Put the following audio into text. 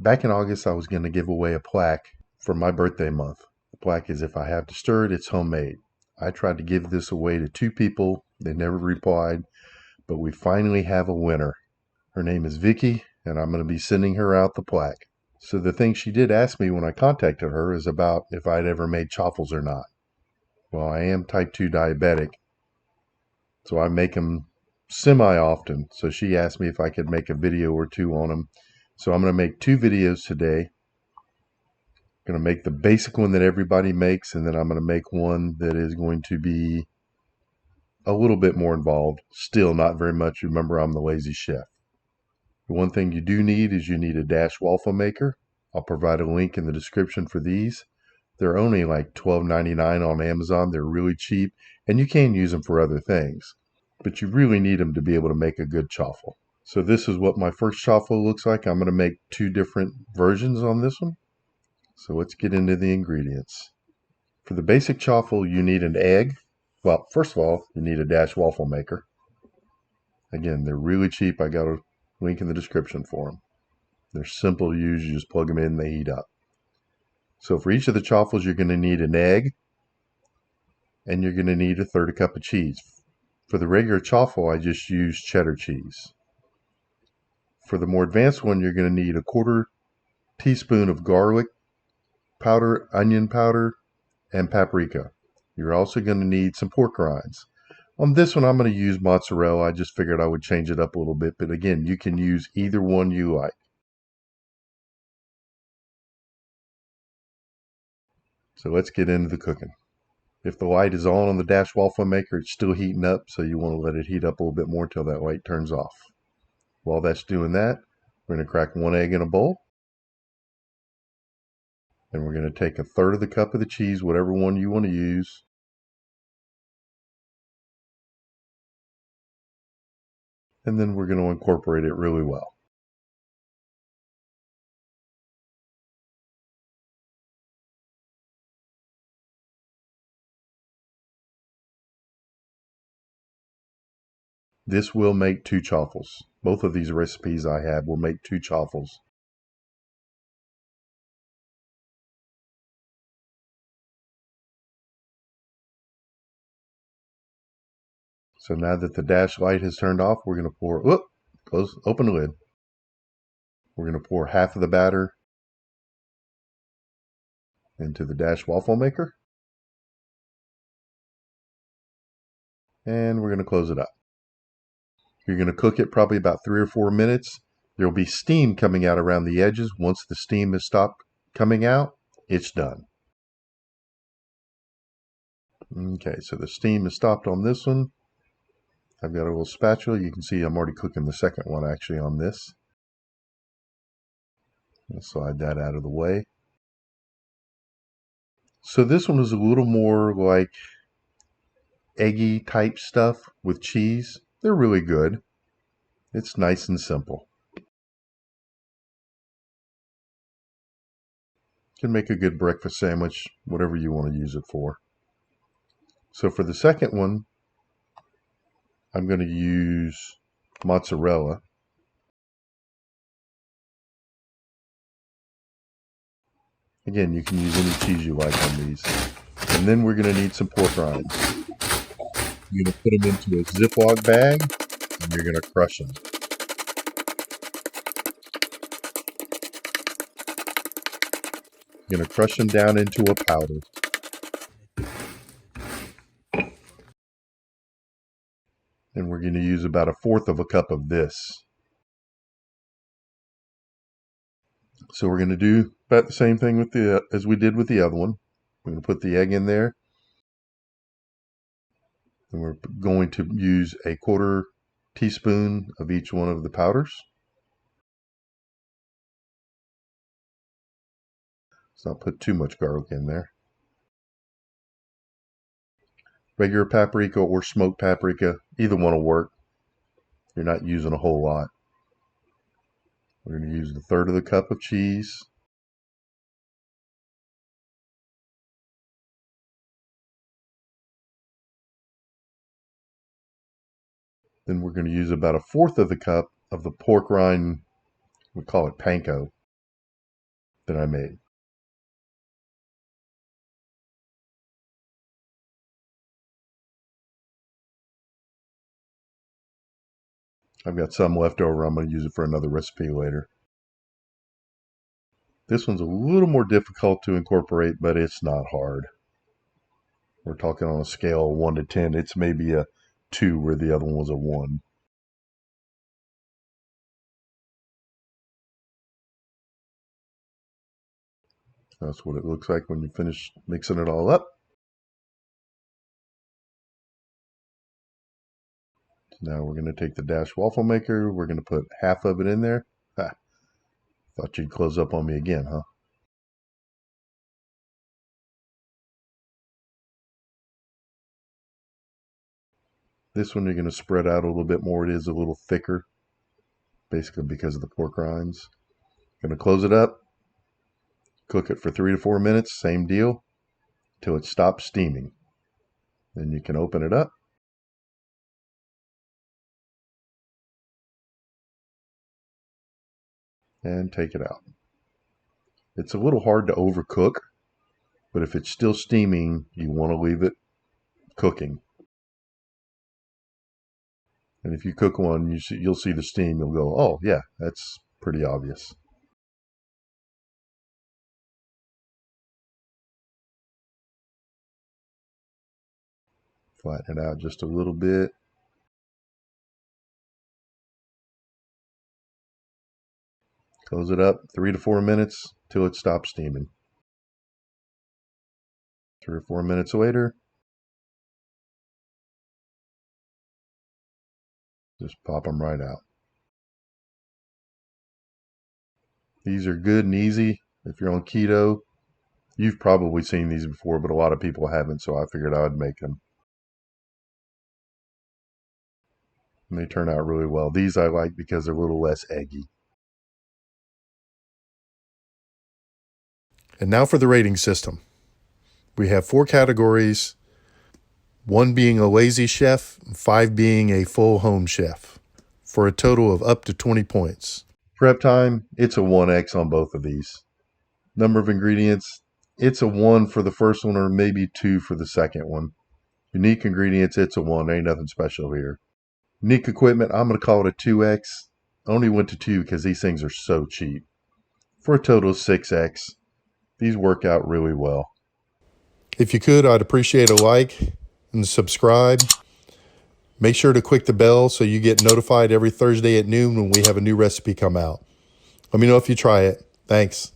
Back in August, I was going to give away a plaque for my birthday month. The plaque is "If I have to stir it, it's homemade." I tried to give this away to 2 people. They never replied, but we finally have a winner. Her name is Vicky, and I'm going to be sending her out the plaque. So the thing she did ask me when I contacted her is about if I'd ever made chaffles or not. Well, I am type 2 diabetic, so I make them semi-often. So she asked me if I could make a video or 2 on them. So I'm going to make 2 videos today. I'm going to make the basic one that everybody makes, and then I'm going to make one that is going to be a little bit more involved. Still not very much. Remember, I'm the lazy chef. The one thing you do need is you need a dash waffle maker. I'll provide a link in the description for these. They're only like $12.99 on Amazon. They're really cheap, and you can use them for other things, but you really need them to be able to make a good chaffle. So this is what my first chaffle looks like. I'm going to make 2 different versions on this one. So let's get into the ingredients. For the basic chaffle, you need an egg. Well, first of all, you need a dash waffle maker. Again, they're really cheap. I got a link in the description for them. They're simple to use. You just plug them in, they heat up. So for each of the chaffles, you're going to need an egg, and you're going to need 1/3 cup of cheese. For the regular chaffle, I just use cheddar cheese. For the more advanced one, you're going to need 1/4 teaspoon of garlic powder, onion powder, and paprika. You're also going to need some pork rinds. On this one, I'm going to use mozzarella. I just figured I would change it up a little bit, but again, you can use either one you like. So let's get into the cooking. If the light is on the dash waffle maker, it's still heating up, so you want to let it heat up a little bit more until that light turns off. While that's doing that, we're going to crack 1 egg in a bowl. And we're going to take 1/3 of the cup of the cheese, whatever one you want to use. And then we're going to incorporate it really well. This will make 2 chaffles. Both of these recipes I have will make 2 chaffles. So now that the dash light has turned off, we're going to pour, open the lid. We're going to pour half of the batter into the dash waffle maker. And we're going to close it up. You're going to cook it probably about 3 or 4 minutes. There will be steam coming out around the edges. Once the steam has stopped coming out, it's done. Okay, so the steam has stopped on this one. I've got a little spatula. You can see I'm already cooking the second one actually on this. I'll slide that out of the way. So this one is a little more like eggy type stuff with cheese. They're really good. It's nice and simple. Can make a good breakfast sandwich, whatever you want to use it for. So for the second one, I'm going to use mozzarella. Again, you can use any cheese you like on these. And then we're going to need some pork rinds. You're going to put them into a Ziploc bag, and you're going to crush them. You're going to crush them down into a powder. And we're going to use about 1/4 cup of this. So we're going to do about the same thing with as we did with the other one. We're going to put the egg in there. And we're going to use 1/4 teaspoon of each one of the powders. Let's not put too much garlic in there. Regular paprika or smoked paprika, either one will work. You're not using a whole lot. We're going to use 1/3 cup of cheese. Then we're going to use about 1/4 cup of the pork rind. We call it panko. that I made. I've got some left over. I'm going to use it for another recipe later. This one's a little more difficult to incorporate, but it's not hard. We're talking on a scale of 1 to 10. It's maybe a 2 where the other one was a 1. That's what it looks like when you finish mixing it all up. Now we're going to take the Dash waffle maker. We're going to put half of it in there. Ha, thought you'd close up on me again, huh? This one you're going to spread out a little bit more. It is a little thicker, basically because of the pork rinds. Going to close it up. Cook it for 3 to 4 minutes. Same deal till it stops steaming. Then you can open it up. And take it out. It's a little hard to overcook, but if it's still steaming, you want to leave it cooking. And if you cook one, you'll see the steam. You'll go, oh, yeah, that's pretty obvious. Flatten it out just a little bit. Close it up 3 to 4 minutes till it stops steaming. 3 or 4 minutes later, just pop them right out. These are good and easy. If you're on keto, you've probably seen these before, but a lot of people haven't, so I figured I would make them. And they turn out really well. These I like because they're a little less eggy. And now for the rating system. We have 4 categories, 1 being a lazy chef, 5 being a full home chef, for a total of up to 20 points. Prep time, it's a 1X on both of these. Number of ingredients, it's a 1 for the first one or maybe 2 for the second one. Unique ingredients, it's a 1. Ain't nothing special here. Unique equipment, I'm going to call it a 2X. I only went to 2 because these things are so cheap. For a total of 6X. These work out really well. If you could, I'd appreciate a like and subscribe. Make sure to click the bell so you get notified every Thursday at noon when we have a new recipe come out. Let me know if you try it. Thanks.